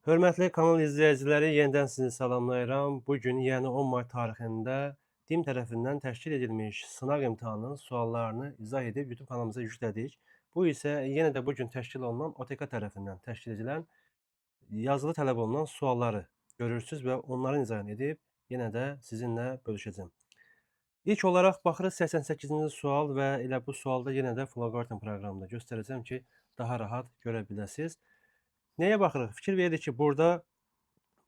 Hörmətli kanal izləyiciləri, yenidən sizi salamlayıram. Bugün, yəni 10 may tarixində DİM tərəfindən təşkil edilmiş sınaq imtahanının suallarını izah edib YouTube kanalımıza yüklədik. Bu isə yenə də bugün təşkil olunan OTK tərəfindən təşkil edilən yazılı tələb olunan sualları görürsünüz və onların izahını edib yenə də sizinlə bölüşəcəm. İlk olaraq baxırıq 88-ci sual və elə bu sualda yenə də Flowcarton proqramında göstərəcəm ki, daha rahat görə biləsiniz. Nəyə baxırıq? Fikir veririk ki, burada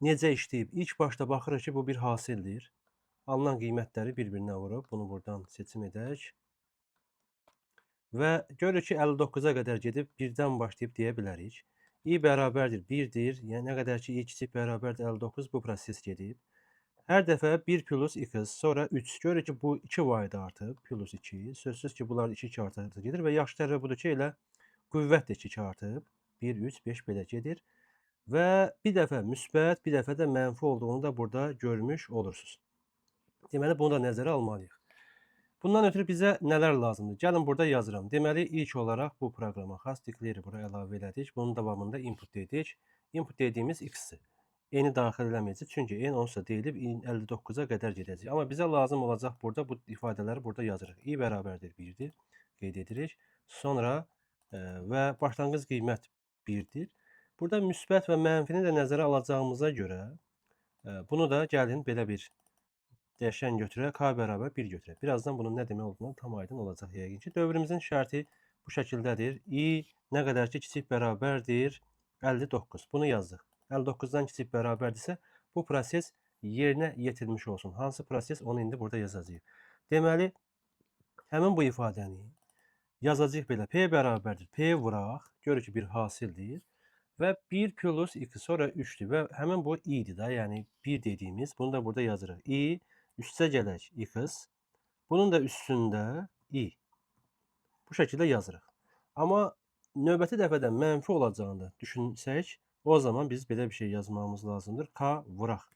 necə işləyib? İlk başda baxırıq ki, bu bir hasildir. Alınan qiymətləri bir-birinə vurub. Bunu buradan seçim edək. Və görürük ki, 59-a qədər gedib 1-dən başlayıb deyə bilərik. I bərabərdir 1-dir. Yəni, nə qədər ki, I kiçik bərabərdir 59, bu proses gedib. Hər dəfə 1 plus x, sonra 3. Görürük ki, bu 2 vayda artıb, plus 2. Sözsüz ki, bunlar 2 artıq gedir və yaxşı tərəfə budur ki, elə qüvvət də 2 artıb. 1, 3, 5 belə gedir. Və bir dəfə müsbət, bir dəfə də mənfi olduğunu da burada görmüş olursunuz. Deməli, bunu da nəzərə almalıyıq. Bundan ötürü bizə nələr lazımdır? Gəlin burada yazıram. Deməli, ilk olaraq bu proqrama xas declare bura əlavə elədik. Bunun davamında input dedik. Input dediyimiz x-dir. N-i daxil eləməyəcək. Çünki N onsuz deyilib 59-a qədər gedəcək. Amma bizə lazım olacaq burada bu ifadələri burada yazırıq. I bərabərdir 1-dir. Qeyd edirik. Sonra və başlanğıc qiymət 1-dir. Burada müsbət və mənfini də nəzərə alacağımıza görə bunu da gəlin belə bir dəyişən götürək. K bərabər 1 götürək. Birazdan bunun nə demək olduğunu tam aydın olacaq yəqin ki. Dövrümüzün şərti bu şəkildədir. I nə qədər ki kiçik bərabərdir 59. Bunu yazdıq. 59-dan kiçik bərabərdirsə bu proses yerinə yetirilmiş olsun. Hansı proses onu indi burada yazacağıq. Deməli, həmin bu ifadəni yazacağıq belə. P bərabərdir. P vuraq. Görür ki, bir hasildir. Və 1 plus 2 sonra 3'dür və həmin bu i'dir də, yəni 1 dediyimiz, bunu da burada yazırıq. I üstə gələk x, bunun da üstündə i. Bu şəkildə yazırıq. Amma növbəti dəfədə mənfi olacağını düşünsək, o zaman biz belə bir şey yazmamız lazımdır. K vuraq.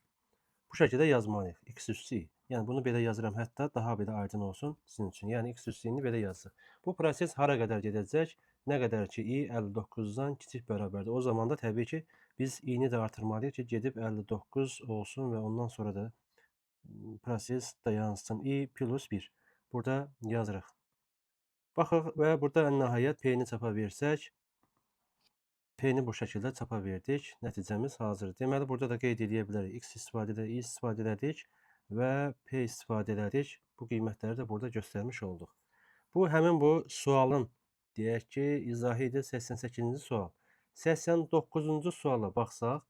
Bu şəkildə yazmalıyıq. X üstü i. Yəni bunu belə yazıram, hətta daha belə aydın olsun sizin üçün. Yəni x üstü i-ni belə yazırıq. Bu proses hara qədər gedəcək? Nə qədər ki i 59-dan kiçik bərabərdir. O zaman da təbii ki biz i-ni də artırmalıyıq ki, gedib 59 olsun və ondan sonra da proses dayansın. I plus 1. Burada yazırıq. Baxıq və burada ən nəhayət p-ni çapa versək, p-ni bu şəkildə çapa verdik. Nəticəmiz hazırdır. Deməli, burada da qeyd edə bilərik. X istifadə edirik, i istifadə edirik və p istifadə edirik. Bu qiymətləri də burada göstərmiş olduq. Bu, həmin bu sualın, deyək ki, izahı idi 88-ci sual. 89-cu suala baxsaq,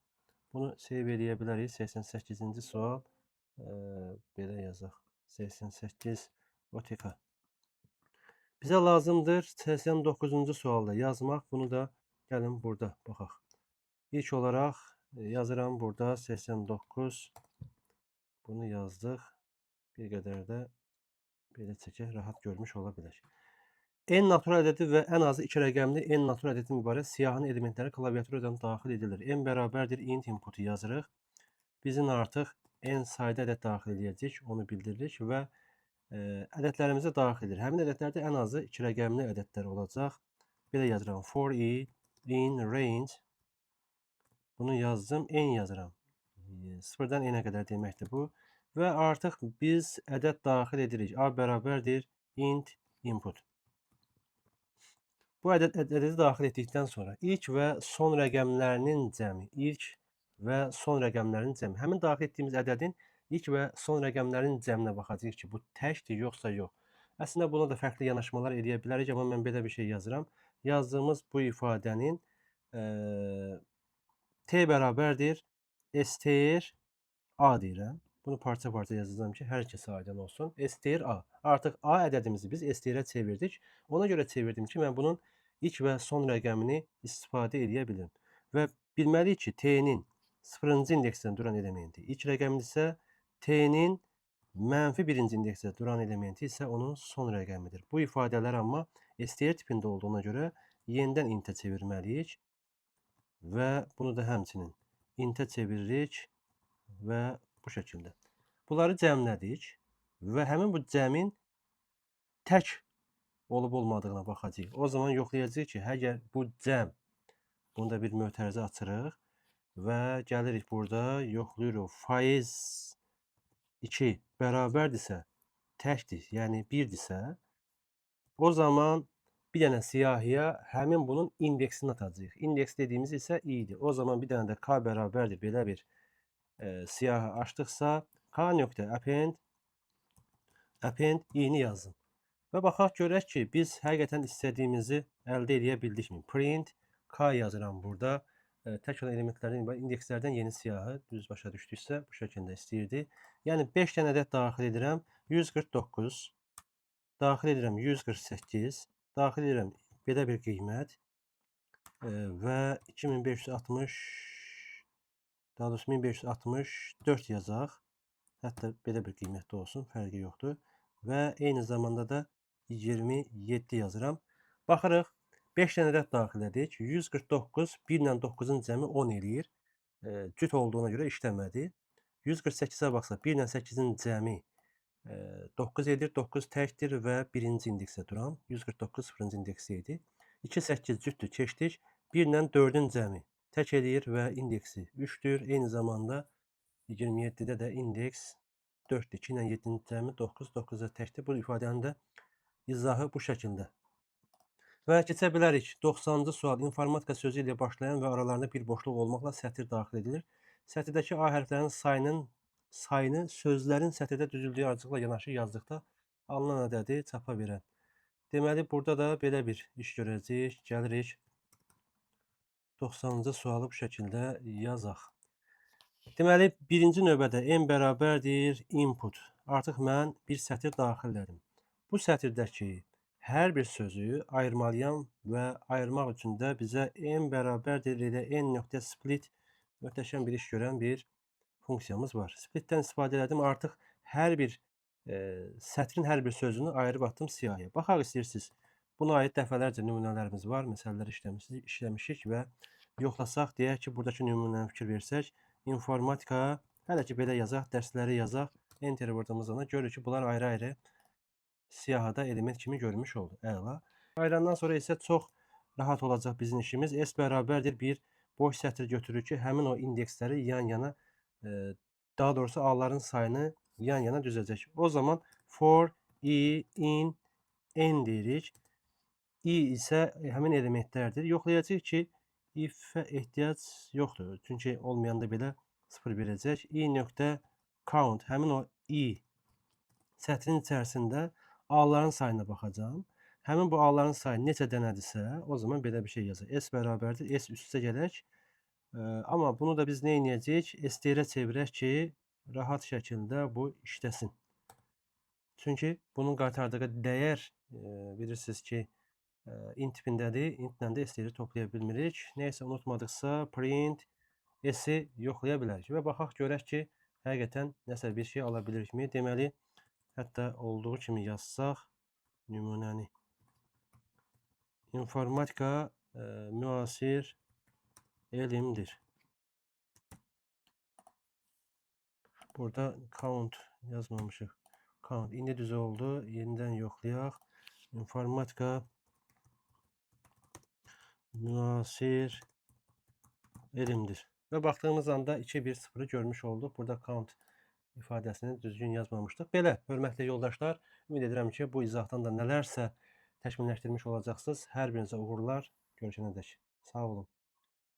bunu save edə bilərik. 88-ci sual, belə yazaq. 88 OTK. Bizə lazımdır 89-cu sualda yazmaq. Bunu da gəlin burada baxaq. İlk olaraq yazıram burada 89. Bunu yazdıq. Bir qədər də belə çəkək, rahat görmüş ola bilər. N natural ədədi və ən azı 2 rəqəmli N natural ədədin ibarət siyahının elementləri klaviaturadan daxil edilir. N bərabərdir int inputu yazırıq. Bizim artıq N sayda ədəd daxil edəcək, onu bildiririk və ədədlərimizi daxil edir. Həmin ədədlərdə ən azı 2 rəqəmli ədədlər olacaq. Belə yazıram. For i in range. Bunu yazdım. N yazıram. 0-dan N-ə qədər deməkdir bu. Və artıq biz ədəd daxil edirik. A bərabərdir int input. Bu ədədi daxil etdikdən sonra ilk və son rəqəmlərinin cəmi, həmin daxil etdiyimiz ədədin ilk və son rəqəmlərin cəminə baxacağıq ki, bu təkdir, yoxsa yox. Əslində, buna da fərqli yanaşmalar edə bilərik, amma mən belə bir şey yazıram. Yazdığımız bu ifadənin t bərabərdir str a deyirəm. Bunu parça-parça yazacağım ki, hər kəsə aydın olsun. STR A. Artıq A ədədimizi biz STR-ə çevirdik. Ona görə çevirdim ki, mən bunun ilk və son rəqəmini istifadə edə bilirim. Və bilməliyik ki, T-nin 0-cı indeksdən duran elementi ilk rəqəmidirsə, T-nin mənfi 1-ci indeksdə duran elementi isə onun son rəqəmidir. Bu ifadələr amma STR tipində olduğuna görə yenidən int-ə çevirməliyik. Və bunu da həmçinin int-ə çeviririk və bu şəkildə. Bunları cəmlədik və həmin bu cəmin tək olub olmadığına baxacağıq. O zaman yoxlayacağıq ki, əgər bu cəm, bunu da bir mötərizə açırıq və gəlirik burada, yoxlayırıq. Faiz 2 bərabərdirsə, təkdir, yəni 1-dirsə, o zaman bir dənə siyahıya həmin bunun indeksini atacağıq. İndeks dediyimiz isə i-dir. O zaman bir dənə də k bərabərdir belə bir siyahı açdıqsa, k.append i-ni yazın. Və baxaq görək ki, biz həqiqətən istədiyimizi əldə edə bildikmi? Print k yazıram burada. Tək olan elementlərdən, indekslərdən yeni siyahı düz başa düşdüksə bu şəkildə istəyirdi. Yəni 5 dənə ədəd daxil edirəm. 149, daxil edirəm 148, daxil edirəm belə bir qiymət və 2560, daha doğrusu 1564 yazaq. Hətta belə bir qiymətdə olsun, fərqi yoxdur. Və eyni zamanda da 27 yazıram. Baxırıq, 5 dənə ədəd daxil edik. 149, 1 ilə 9-un cəmi 10 eləyir. Cüt olduğuna görə işləmədi. 148-ə baxsaq, 1 ilə 8-in cəmi 9 edir. 9 təkdir və birinci indeksə duram. 149 sıfırıncı indeksi idi. 2, 8 cütdür, keçdik. 1 ilə 4-ün cəmi tək edir və indeksi 3-dür. Eyni zamanda 27-də də indeks 4-dür. 2 ilə 7-nin cəmi 9, 9 da təkdir. Bu ifadənin də izahı bu şəkildə. Və keçə bilərik. 90-cı sual informatika sözü ilə başlayan və aralarında bir boşluq olmaqla sətir daxil edilir. Sətirdəki A hərflərinin sayını sözlərin sətirdə düzüldüyü ardıcıqla yanaşı yazdıqda alınan ədədi çapa verən. Deməli, burada da belə bir iş görəcəyik. Gəlirik. 90-cı sualı bu şəkildə yazaq. Deməli, birinci növbədə n bərabərdir input. Artıq mən bir sətir daxil edim. Bu sətirdəki hər bir sözü ayırmalıyam və ayırmaq üçün də bizə n bərabərdir elə n.split möhtəşəm bir iş görən bir funksiyamız var. Splitdən istifadə elədim. Artıq hər bir sətrin hər bir sözünü ayırıb atdım siyahıya. Baxaq istəyirsiniz. Buna aid dəfələrcə nümunələrimiz var. Məsələlər işləmişik və yoxlasaq, deyək ki, buradakı nümunəni fikir versək, informatika, hələ ki belə yazaq, dərsləri yazaq, enter vurdığımızda görürük ki, bunlar ayrı-ayrı siyahıda element kimi görmüş oldu. Əla. Ayırandan sonra isə çox rahat olacaq bizim işimiz. S bərabərdir bir boş sətr götürür ki, həmin o indeksləri yan-yana, daha doğrusu A-ların sayını yan-yana düzəcək. O zaman for i in n deyirik. I isə həmin elementlərdir. Yoxlayacaq ki, if-ə ehtiyac yoxdur. Çünki olmayanda belə 0 verəcək. i.count həmin o i sətrin içərisində A-ların sayına baxacağım. Həmin bu A-ların sayı neçə dənədirsə, o zaman belə bir şey yazır. S bərabərdir. S üst-üstə gələk. Amma bunu da biz nə edəcəyik? STR-ə çevirək ki, rahat şəkildə bu işləsin. Çünki bunun qaytardığı dəyər bilirsiniz ki, int tipindədir. Intlə də STR-i toplaya bilmirik. Nəysə unutmadıqsa print S-i yoxlaya bilərik. Və baxaq görək ki, həqiqətən nəsə bir şey ala bilirikmi? Deməli, hətta olduğu kimi yazsaq nümunəni. İnformatika müasir elmdir. Burada count yazmamışıq. Count indi düz oldu. Yenidən yoxlayaq. İnformatika müasir elmdir. Və baxdığımız anda 2-1-0-ı görmüş olduq. Burada count ifadəsini düzgün yazmamışdıq. Belə, hörmətli yoldaşlar, ümid edirəm ki, bu izahdan da nələrsə təkmilləşdirmiş olacaqsınız. Hər birinizə uğurlar. Görüşənədək. Sağ olun.